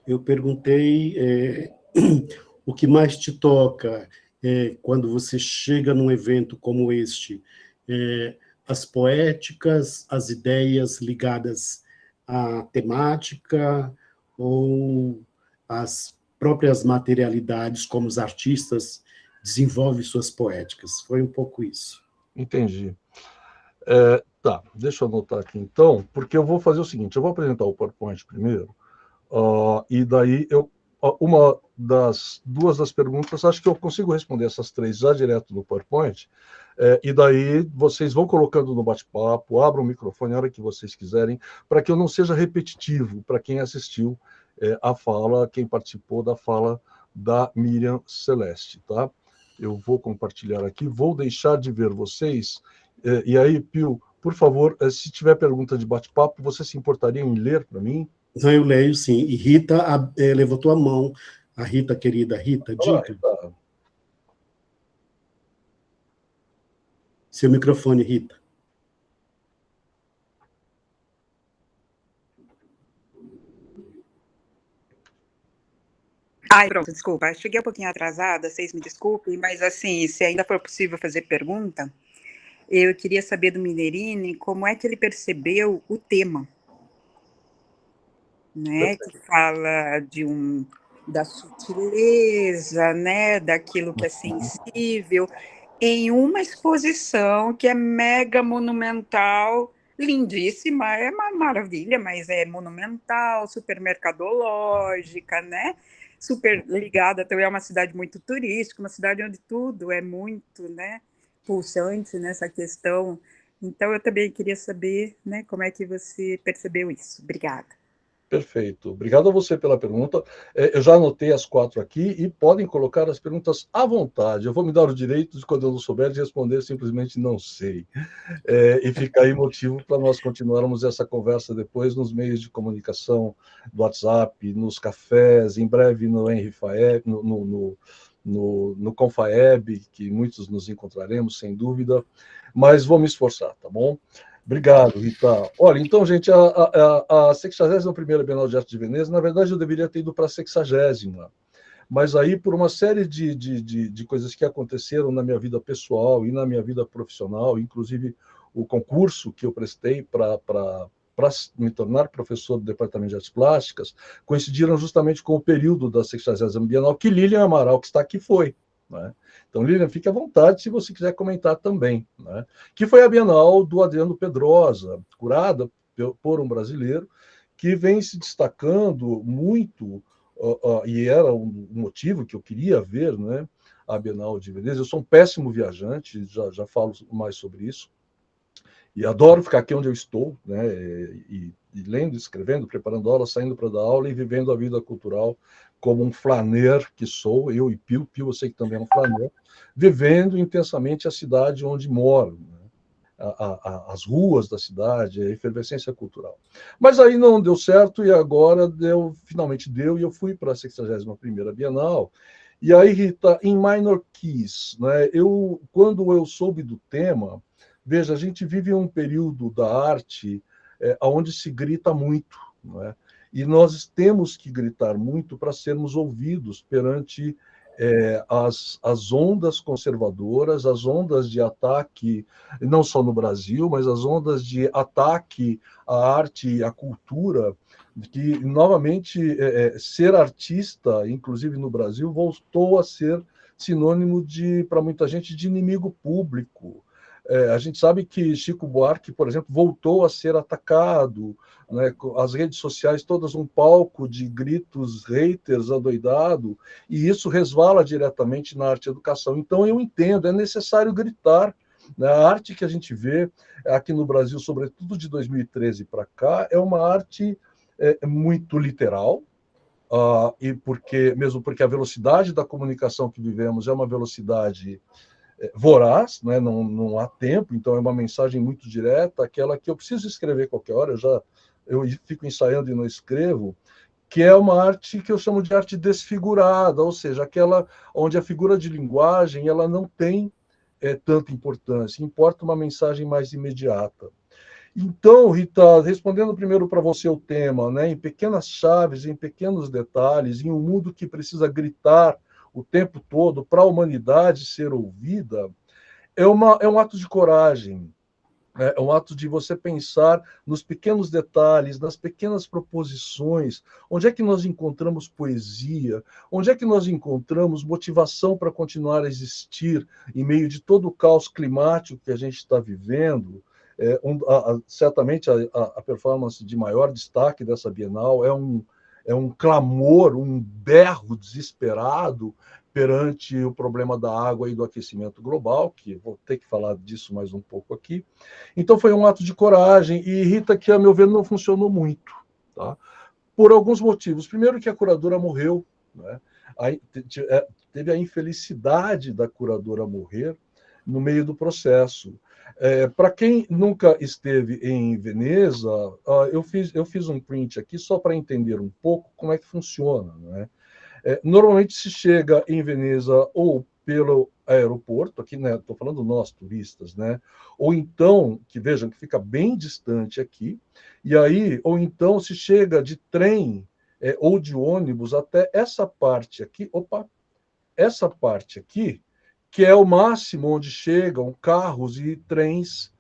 Eu perguntei o que mais te toca quando você chega num evento como este, as poéticas, as ideias ligadas à temática ou as próprias materialidades, como os artistas desenvolvem suas poéticas. Foi um pouco isso. Entendi. Tá, deixa eu anotar aqui então, porque eu vou fazer o seguinte, eu vou apresentar o PowerPoint primeiro, e daí uma das duas das perguntas, acho que eu consigo responder essas três já direto no PowerPoint, e daí vocês vão colocando no bate-papo, abram o microfone a hora que vocês quiserem, para que eu não seja repetitivo para quem assistiu a fala, quem participou da fala da Miriam Celeste, tá? Eu vou compartilhar aqui, vou deixar de ver vocês, e aí, Pio, por favor, se tiver pergunta de bate-papo, você se importaria em ler para mim? Então, eu leio, sim. E Rita levantou a mão. A Rita, querida Rita, Olá, diga. Rita. Seu microfone, Rita. Ai, pronto, desculpa. Cheguei um pouquinho atrasada, vocês me desculpem, mas assim, se ainda for possível fazer pergunta, eu queria saber do Minerini como é que ele percebeu o tema, né? Que fala da sutileza, né? Daquilo que é sensível, em uma exposição que é mega monumental, lindíssima, é uma maravilha, mas é monumental, super mercadológica, né? Super ligada também a uma cidade muito turística, uma cidade onde tudo é muito, né, pulsante nessa questão. Então, eu também queria saber, né, como é que você percebeu isso. Obrigada. Perfeito. Obrigado a você pela pergunta. Eu já anotei as 4 aqui e podem colocar as perguntas à vontade. Eu vou me dar o direito de, quando eu não souber, de responder simplesmente não sei. E fica aí motivo para nós continuarmos essa conversa depois nos meios de comunicação, do WhatsApp, nos cafés, em breve no Henry Faeb, no Confaeb, que muitos nos encontraremos, sem dúvida, mas vou me esforçar, tá bom? Obrigado, Rita. Olha, então, gente, a 61ª Bienal de Arte de Veneza, na verdade, eu deveria ter ido para a 60ª, mas aí, por uma série de coisas que aconteceram na minha vida pessoal e na minha vida profissional, inclusive o concurso que eu prestei para me tornar professor do Departamento de Artes Plásticas, coincidiram justamente com o período da 60ª Bienal, que Lilian Amaral, que está aqui, foi. Né? Então, Lilian, fique à vontade se você quiser comentar também. Né? Que foi a Bienal do Adriano Pedrosa, curada por um brasileiro, que vem se destacando muito, e era um motivo que eu queria ver, né, a Bienal de Veneza. Eu sou um péssimo viajante, já falo mais sobre isso, e adoro ficar aqui onde eu estou, né, e lendo, escrevendo, preparando aula, saindo para dar aula e vivendo a vida cultural como um flaner que sou, eu e Pio, eu sei que também é um flaner, vivendo intensamente a cidade onde moro, né? As ruas da cidade, a efervescência cultural. Mas aí não deu certo e agora finalmente deu, e eu fui para a 61ª Bienal. E aí, Rita, em Minor Keys, né, quando eu soube do tema, veja, a gente vive um período da arte onde se grita muito, né? E nós temos que gritar muito para sermos ouvidos perante as ondas conservadoras, as ondas de ataque, não só no Brasil, mas as ondas de ataque à arte e à cultura, que, novamente, ser artista, inclusive no Brasil, voltou a ser sinônimo para muita gente, de inimigo público. A gente sabe que Chico Buarque, por exemplo, voltou a ser atacado, né? As redes sociais todas um palco de gritos haters adoidado, e isso resvala diretamente na arte e educação. Então, eu entendo, é necessário gritar. Né? A arte que a gente vê aqui no Brasil, sobretudo de 2013 para cá, é uma arte muito literal, mesmo porque a velocidade da comunicação que vivemos é uma velocidade voraz, né? Não há tempo, então é uma mensagem muito direta, aquela que eu preciso escrever qualquer hora, eu fico ensaiando e não escrevo, que é uma arte que eu chamo de arte desfigurada, ou seja, aquela onde a figura de linguagem ela não tem tanta importância, importa uma mensagem mais imediata. Então, Rita, respondendo primeiro para você o tema, né, em pequenas chaves, em pequenos detalhes, em um mundo que precisa gritar o tempo todo para a humanidade ser ouvida, é um ato de coragem, é um ato de você pensar nos pequenos detalhes, nas pequenas proposições, onde é que nós encontramos poesia, onde é que nós encontramos motivação para continuar a existir em meio de todo o caos climático que a gente está vivendo. Certamente a performance de maior destaque dessa Bienal é um clamor, um berro desesperado perante o problema da água e do aquecimento global, que vou ter que falar disso mais um pouco aqui. Então foi um ato de coragem, e Rita, que a meu ver não funcionou muito, tá? Por alguns motivos. Primeiro que a curadora morreu, né? Teve a infelicidade da curadora morrer no meio do processo. Para quem nunca esteve em Veneza, eu fiz um print aqui só para entender um pouco como é que funciona, né? Normalmente se chega em Veneza ou pelo aeroporto, aqui, né, estou falando nós, turistas, né? Ou então, que vejam que fica bem distante aqui, e aí, ou então se chega de trem ou de ônibus até essa parte aqui, essa parte aqui, que é o máximo onde chegam carros e trens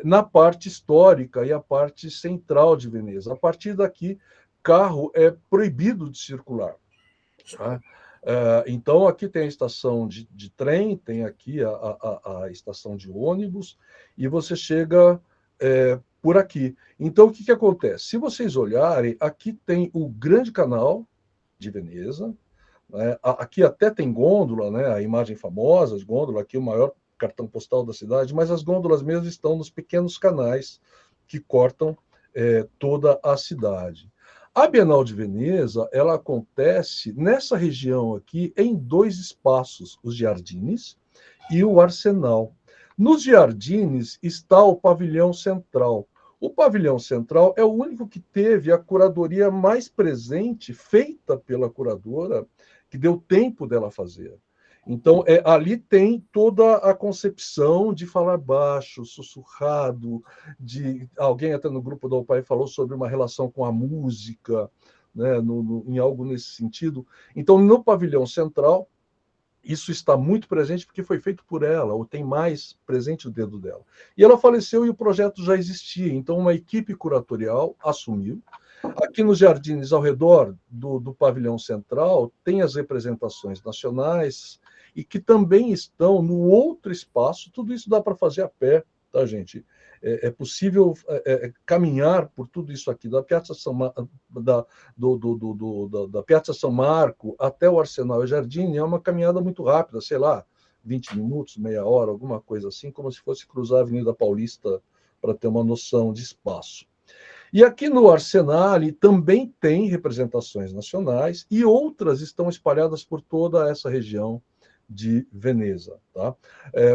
na parte histórica e a parte central de Veneza. A partir daqui, carro é proibido de circular. Tá? Então, aqui tem a estação de trem, tem aqui a estação de ônibus, e você chega por aqui. Então, o que acontece? Se vocês olharem, aqui tem o Grande Canal de Veneza, né? Aqui até tem gôndola, né? A imagem famosa de gôndola, aqui o maior cartão postal da cidade, mas as gôndolas mesmo estão nos pequenos canais que cortam toda a cidade. A Bienal de Veneza, ela acontece nessa região aqui em dois espaços, os Jardins e o Arsenal. Nos Jardins está o pavilhão central. O pavilhão central é o único que teve a curadoria mais presente, feita pela curadora, que deu tempo dela fazer. Então, ali tem toda a concepção de falar baixo, sussurrado, de alguém até no grupo da OPAI falou sobre uma relação com a música, né, em algo nesse sentido. Então, no pavilhão central, isso está muito presente porque foi feito por ela, ou tem mais presente o dedo dela. E ela faleceu e o projeto já existia, então uma equipe curatorial assumiu. Aqui nos jardins, ao redor do pavilhão central, tem as representações nacionais e que também estão no outro espaço. Tudo isso dá para fazer a pé, tá, gente? É possível caminhar por tudo isso aqui, da Piazza da Piazza São Marco até o Arsenal e Jardim, é uma caminhada muito rápida, sei lá, 20 minutos, meia hora, alguma coisa assim, como se fosse cruzar a Avenida Paulista, para ter uma noção de espaço. E aqui no Arsenal também tem representações nacionais e outras estão espalhadas por toda essa região de Veneza. Tá?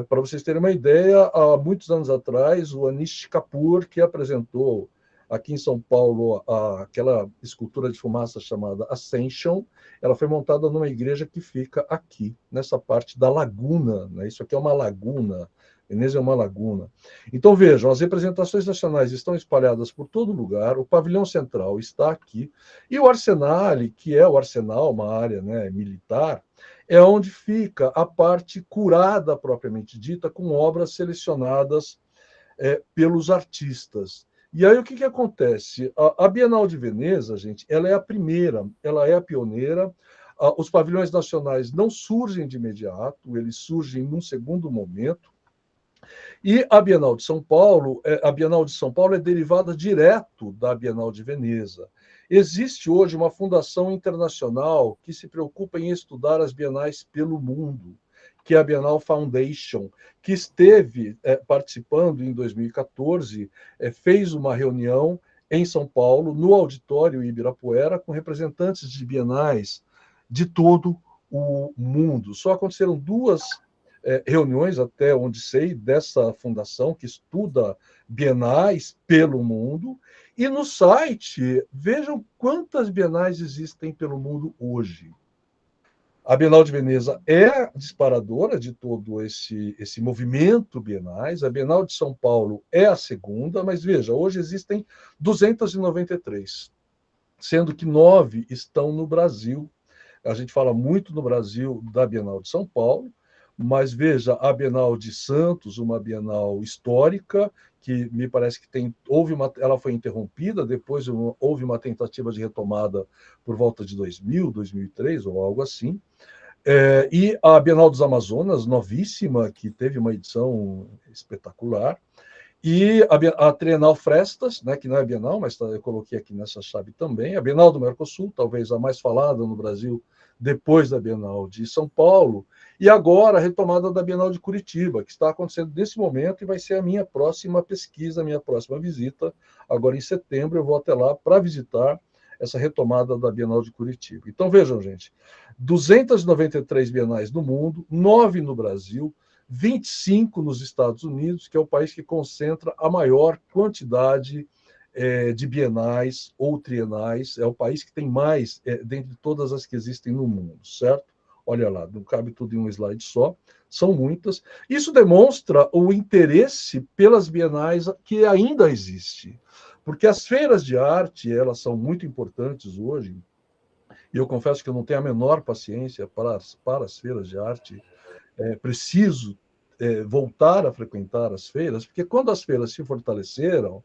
Para vocês terem uma ideia, há muitos anos atrás, o Anish Kapoor, que apresentou aqui em São Paulo aquela escultura de fumaça chamada Ascension, ela foi montada numa igreja que fica aqui, nessa parte da laguna. Né? Isso aqui é uma laguna, Veneza é uma laguna. Então, vejam, as representações nacionais estão espalhadas por todo lugar, o pavilhão central está aqui, e o Arsenal, que é o arsenal, uma área, né, militar, é onde fica a parte curada, propriamente dita, com obras selecionadas pelos artistas. E aí o que acontece? A Bienal de Veneza, gente, ela é a primeira, ela é a pioneira. Os pavilhões nacionais não surgem de imediato, eles surgem num segundo momento. E a Bienal de São Paulo é derivada direto da Bienal de Veneza. Existe hoje uma fundação internacional que se preocupa em estudar as bienais pelo mundo, que é a Bienal Foundation, que esteve participando em 2014, fez uma reunião em São Paulo, no Auditório Ibirapuera, com representantes de bienais de todo o mundo. Só aconteceram duas reuniões, até onde sei, dessa fundação que estuda bienais pelo mundo. E no site, vejam quantas bienais existem pelo mundo hoje. A Bienal de Veneza é a disparadora de todo esse movimento bienais. A Bienal de São Paulo é a segunda, mas veja, hoje existem 293, sendo que 9 estão no Brasil. A gente fala muito no Brasil da Bienal de São Paulo, mas veja, a Bienal de Santos, uma Bienal histórica, que me parece que ela foi interrompida, depois houve uma tentativa de retomada por volta de 2000, 2003 ou algo assim. E a Bienal dos Amazonas, novíssima, que teve uma edição espetacular, e a Trienal Frestas, né, que não é Bienal, mas eu coloquei aqui nessa chave também, a Bienal do Mercosul, talvez a mais falada no Brasil depois da Bienal de São Paulo, e agora a retomada da Bienal de Curitiba, que está acontecendo nesse momento e vai ser a minha próxima pesquisa, a minha próxima visita. Agora em setembro eu vou até lá para visitar essa retomada da Bienal de Curitiba. Então vejam, gente, 293 bienais no mundo, 9 no Brasil, 25 nos Estados Unidos, que é o país que concentra a maior quantidade de bienais ou trienais, é o país que tem mais dentre todas as que existem no mundo, certo? Olha lá, não cabe tudo em um slide só, são muitas. Isso demonstra o interesse pelas bienais que ainda existe, porque as feiras de arte, elas são muito importantes hoje, e eu confesso que eu não tenho a menor paciência para as feiras de arte. Preciso voltar a frequentar as feiras, porque quando as feiras se fortaleceram,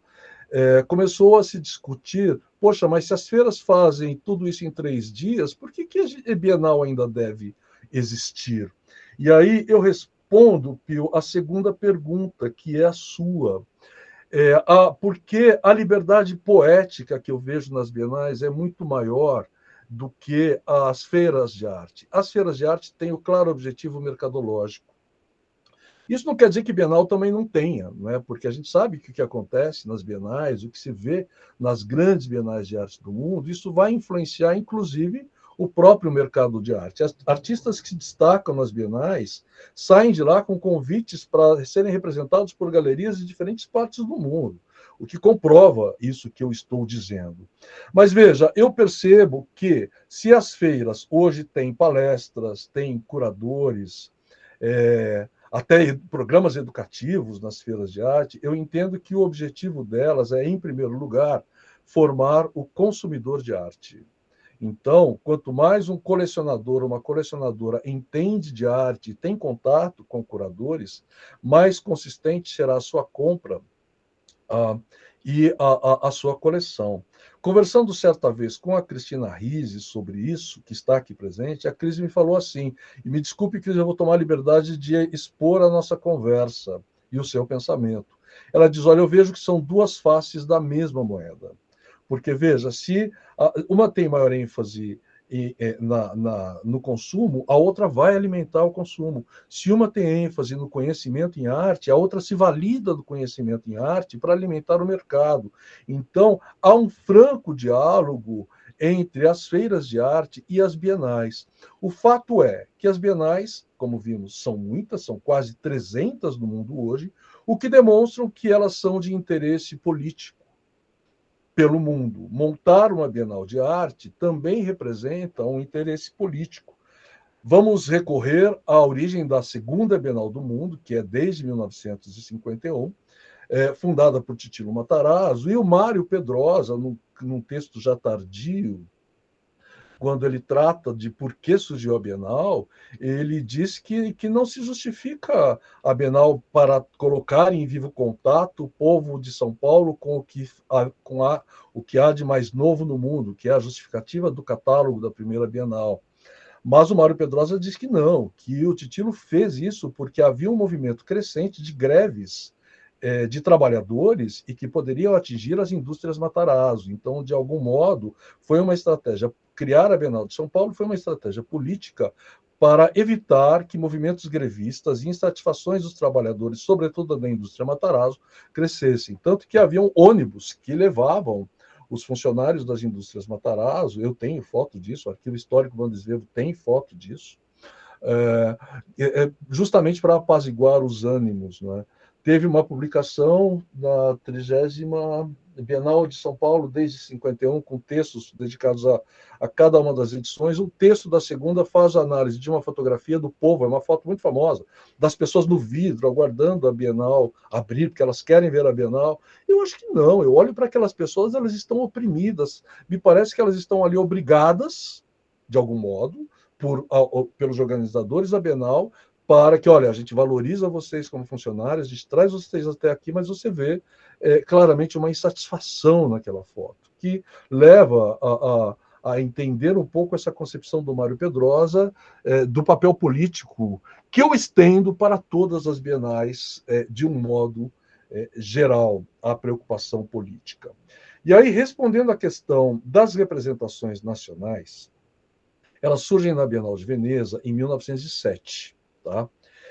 começou a se discutir, poxa, mas se as feiras fazem tudo isso em 3 dias, por que a Bienal ainda deve existir? E aí eu respondo, Pio, a segunda pergunta, que é a sua. Porque a liberdade poética que eu vejo nas bienais é muito maior do que as feiras de arte. As feiras de arte têm o claro objetivo mercadológico. Isso não quer dizer que Bienal também não tenha, né? Porque a gente sabe que o que acontece nas bienais, o que se vê nas grandes bienais de arte do mundo, isso vai influenciar, inclusive, o próprio mercado de arte. Artistas que se destacam nas bienais saem de lá com convites para serem representados por galerias de diferentes partes do mundo, o que comprova isso que eu estou dizendo. Mas veja, eu percebo que se as feiras hoje têm palestras, têm curadores, até programas educativos nas feiras de arte, eu entendo que o objetivo delas é, em primeiro lugar, formar o consumidor de arte. Então, quanto mais um colecionador ou uma colecionadora entende de arte e tem contato com curadores, mais consistente será a sua compra e a sua coleção. Conversando certa vez com a Cristina Rizzi sobre isso, que está aqui presente, a Cris me falou assim, e me desculpe, Cris, eu vou tomar a liberdade de expor a nossa conversa e o seu pensamento. Ela diz, olha, eu vejo que são 2 faces da mesma moeda. Porque, veja, se uma tem maior ênfase no consumo, a outra vai alimentar o consumo. Se uma tem ênfase no conhecimento em arte, a outra se valida do conhecimento em arte para alimentar o mercado. Então, há um franco diálogo entre as feiras de arte e as bienais. O fato é que as bienais, como vimos, são muitas, são quase 300 no mundo hoje, o que demonstram que elas são de interesse político pelo mundo. Montar uma Bienal de Arte também representa um interesse político. Vamos recorrer à origem da segunda Bienal do Mundo, que é desde 1951, fundada por Titilo Matarazzo, e o Mário Pedrosa, num texto já tardio, quando ele trata de por que surgiu a Bienal, ele diz que não se justifica a Bienal para colocar em vivo contato o povo de São Paulo com o que há de mais novo no mundo, que é a justificativa do catálogo da primeira Bienal. Mas o Mário Pedrosa diz que não, que o Titilo fez isso porque havia um movimento crescente de greves de trabalhadores e que poderiam atingir as indústrias Matarazzo. Então, de algum modo, foi uma estratégia. Criar a Bienal de São Paulo foi uma estratégia política para evitar que movimentos grevistas e insatisfações dos trabalhadores, sobretudo da indústria Matarazzo, crescessem. Tanto que haviam ônibus que levavam os funcionários das indústrias Matarazzo, eu tenho foto disso, o Arquivo Histórico Vandeslevo tem foto disso, justamente para apaziguar os ânimos, né? teve uma publicação na 30ª Bienal de São Paulo, desde 51, com textos dedicados a cada uma das edições. O texto da segunda faz a análise de uma fotografia do povo, é uma foto muito famosa, das pessoas no vidro, aguardando a Bienal abrir, porque elas querem ver a Bienal. Eu acho que não, eu olho para aquelas pessoas, elas estão oprimidas. Me parece que elas estão ali obrigadas, de algum modo, pelos organizadores da Bienal, para que, olha, a gente valoriza vocês como funcionários, a gente traz vocês até aqui, mas você vê claramente uma insatisfação naquela foto, que leva a entender um pouco essa concepção do Mário Pedrosa do papel político, que eu estendo para todas as bienais de um modo geral, a preocupação política. E aí, respondendo à questão das representações nacionais, elas surgem na Bienal de Veneza em 1907, tá?